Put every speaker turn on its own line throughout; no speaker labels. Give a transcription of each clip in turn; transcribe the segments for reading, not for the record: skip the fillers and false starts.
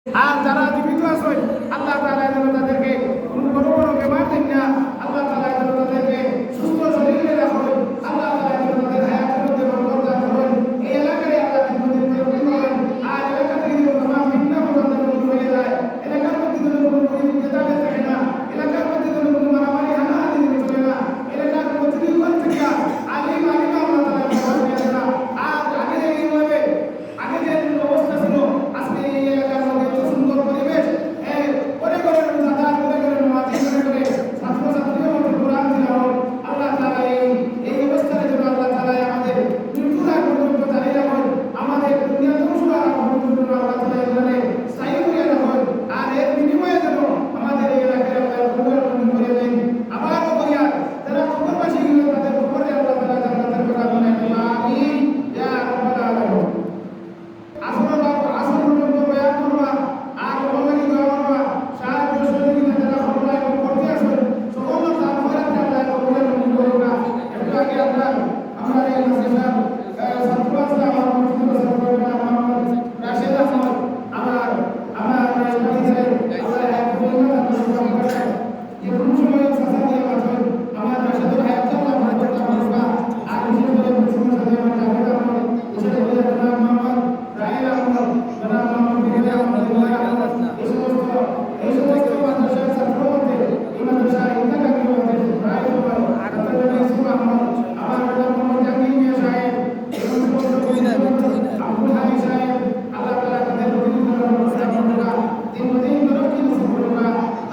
আর যারা জীবিত আছে আল্লাহ তাআলা যেন তাদেরকে কোনো বড় বড় বেমার দেন না, আল্লাহ তাআলা যেন তাদেরকে সুস্থ শরীরে রাখেন, আল্লাহ তাআলা যেন তাদের হায়াতের মধ্যে বরকত দান করেন। এই এলাকায় আল্লাহ দীর্ঘদিন তরক্কি করেন। আর এলাকা থেকে যেন তামাম ভিন্ন প্রকারের দূর হয়ে যায়। এলাকার মধ্যে যেন কোনো পরিস্থিতি তাদের থাকে না, এলাকার মধ্যে যেন কোনো মারামারি হানাহানি চলে না, এলাকার প্রতিনিধি থেকে আলিম আলিমা আল্লাহ তাআলা ব্যবহার করে না। আর আগে এইভাবে আগে যে অবস্থা ছিল আজকে এই এলাকার মধ্যে এত সুন্দর পরিবেশ, করে করে রোজাদার করে করে নামাজি করে করে ছাত্রছাত্রীও কোরআন তিলাওয়াত, আল্লাহ তাআলা এই অবস্থায় যেন আল্লাহ তাআলা আমাদের মৃত্যুর আগ পর্যন্ত জারি রাখেন, আমাদের দুনিয়া ধ্বংস হওয়ার আগ পর্যন্ত আল্লাহ তাআলা এখানে স্থায়ী করে রাখেন। আর এর বিনিময়ে যেন আমাদের এই এলাকায় আল্লাহ কবর মঞ্জুর করে দেন। আবারও বলিয়া যারা কবরবাসী গেল তাদের কবরে আল্লাহ তাআলা জান্নাতের বাগান বানায় দেন। আমিন ইয়া রাব্বাল আলামিন। আসলে আসল পর্যন্ত বয়ান করবা আর বলানি দোয়া করবা, সাহায্য সহযোগিতা যারা হল্লা এবং করতে আসেন সকল তার খয়রাতে আল্লাহ কবুল মঞ্জুর করুন। একটু আগে আমরা এই মাদ্রাসার ছাত্র আছে, আমার মসজিদ ছাত্র মোহাম্মদ রাশেদ আহমদ, আমার পরিচয় আল্লাহ যে কোনো সময় সাথে দিয়ে বাঁচেন, আমার রাশেদুল হায়াত আল্লাহ বরকত দান করবা। আর বিশেষ করে মুসলিম সাথে আমার জাভেদ আহমদ, বিশেষ করে জনাব মোহাম্মদ রাহিল আহমদ, জনাব মোহাম্মদ বিজয় আহমদ, এই সমস্ত মাদ্রাসার ছাত্র মধ্যে এই মাদ্রাসার ইন্তাকালী মধ্যে প্রায় সময় ডক্টর ইউসুফ আহমদ, আমার জনাব মোহাম্মদ জাহাঙ্গীর মিয়া সাহেব, এই সমস্ত আব্দুল হামিদ সাহেব, আল্লাহ তাআলা তাদের প্রতিনিধিত্ব করুন, দিন তরক্কি নসিব করুন।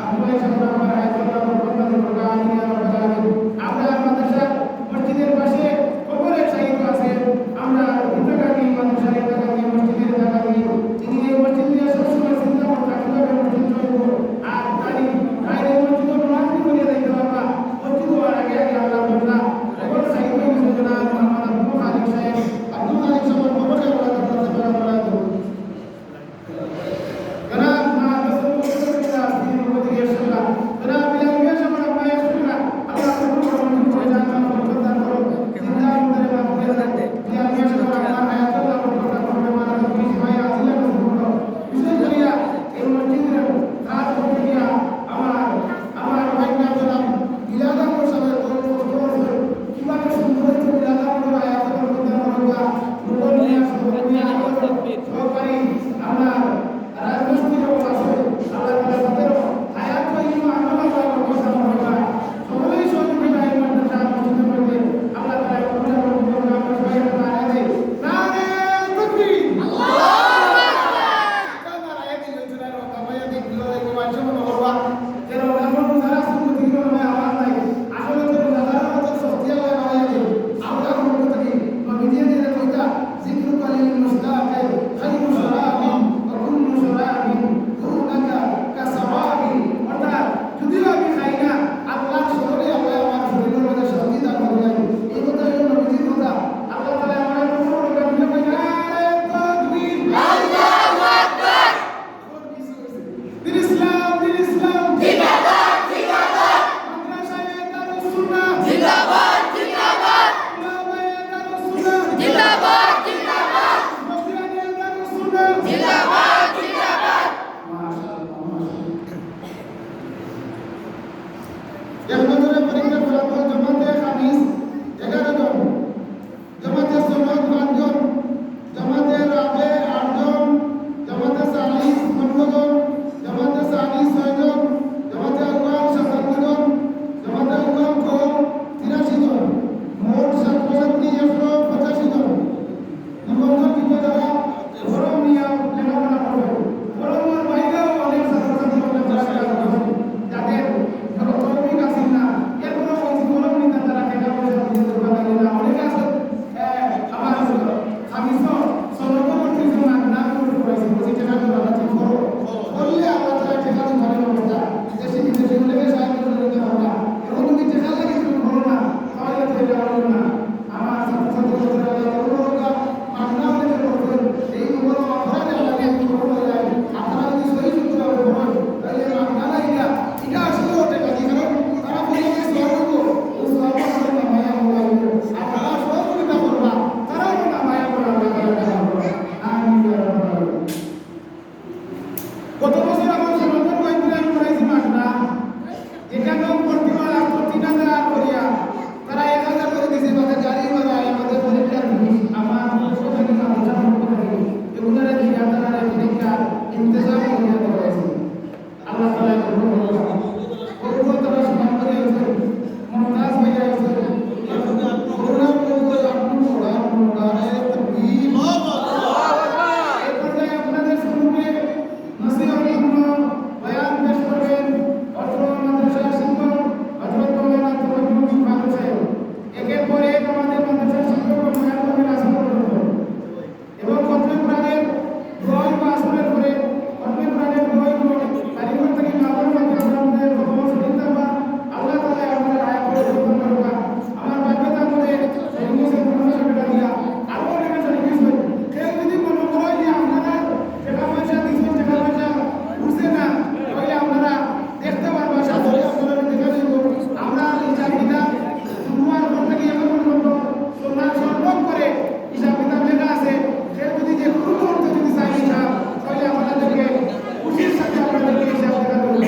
আপনাদের সামনে আমার আয়াতুল্লাহ বরকত দান করুন। আমিন ইয়া রাব্বাল আলামিন। আমরা মাদ্রাসার মসজিদের পাশে কবরের সাহিত্য আছে, আমরা ইন্তাকালী মাদ্রাসার ইন্তাকালী মসজিদের জায়গা নিয়ে তিনি এই মসজিদ নিয়ে সবসময় চিন্তা করতেন কিভাবে মসজিদ চলব। আর বাইরে মসজিদ নামাজ করিয়ে দিতে পারবা, মসজিদ হওয়ার আগে আগে আল্লাহ বললা কবর সাহিত্য জনাব মোহাম্মদ আব্দুল খালিক সাহেব, আব্দুল খালিক সাহেব কবরে আল্লাহ তাআলা সেবা করা দেব। জনাব মাহমুদ মুস্তাফা তিনি উপদেশ শুনলাম, জনাব বিলাল মিয়া সাহেব আমরা শুনলাম, আল্লাহ কবুল করুন, জান্নাত বরকত দান করুন, জিন্দা মুদের মাহফিল করতে বিলাল মিয়া সাহেব আমার হায়াতুল্লাহ বরকত দান করুন, আমাদের কিছু ভাই আজিলা নসিব করুন। বিশেষ করিয়া এই মসজিদের কাজ করতে গিয়া আমার ভাই নাম জনাব বিলাল আহমদ সাহেবের কিভাবে সুন্দর হয়েছে বিলাল আহমদের হায়াতুল্লাহ বরকত দান করুন। মুকুল মিয়া সহকারী আমরা গত বছর আমার সনাতন কয়েকদিন আমি পড়াইছি মাসটা যেখানেও প্রতিমার আর ৩,০০০ করিয়া তারা ১,০০০ করে দিয়েছে তাদের গাড়ি ভাড়া আমাদের পরীক্ষার ফিস আমার সবাইকে মাদ্রাসা এগুলোর দিয়া তারা পরীক্ষার ইন্তজাম করিয়া দেওয়া হয়েছে আল্লাহ তাআলা করুন তারা সমান করে আছে মমতাজ হইয়া আছে করুণা করতে আপনি মোড়া মোড়া তকবীর এই পর্যায়ে আপনাদের সম্মুখে নসিহত বয়ান পেশ করবেন অত্র মাদ্রাসার শিক্ষক হযরত মাওলানা তৌহিদুল ফারুক সাহেব একের পর এক আমাদের মাদ্রাসার শিক্ষক ও বয়ান করবেন আসল এবং কতবে প্রাণের দোয়াই বা আসলের পরে কতবে প্রাণের দোয়াই কারিগর থেকে মাদর মাধ্যমে আমাদের প্রথম শরীরটা বা আল্লাহ তাআলা আমাদের আয়াত করে জীবন করবা আমার বাধ্যতার মধ্যে সঙ্গীত প্রশংসা দিয়া আরো অনেক সঙ্গীত কেউ যদি মনে করে যে আপনারা টাকা পয়সা দিচ্ছেন টাকা পয়সা উঠছে না তাহলে আপনারা দেখতে পারবা সাথে আপনারা দেখে দেব আমরা হিসাব কিতাব শুরুয়ার পর থেকে এখন পর্যন্ত সোনার সম্পদ করে হিসাব কিতাব লেখা আছে কেউ যদি যে কোনো মুহূর্তে যদি চাই হিসাব তাহলে আমাদেরকে খুশির সাথে আপনাদেরকে হিসাব লেখা দেবো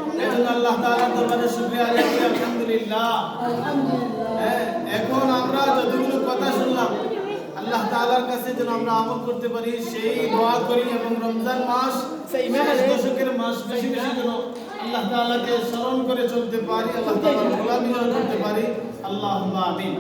আলহামদুলিল্লাহ আল্লাহ তাআলার দরবারে শুকরিয়া আদায় করি আলহামদুলিল্লাহ। এখন আমরা যতগুলো কথা শুনলাম আল্লাহ তাআলার কাছে যেন আমরা আমল করতে পারি সেই দোয়া করি এবং রমজান মাস সেই দশকের মাস বেশি বেশি যেন আল্লাহ তাআলাকে স্মরণ করে চলতে পারি, আল্লাহ তাআলার গোলামি করতে পারি। আল্লাহুম্মা আমিন।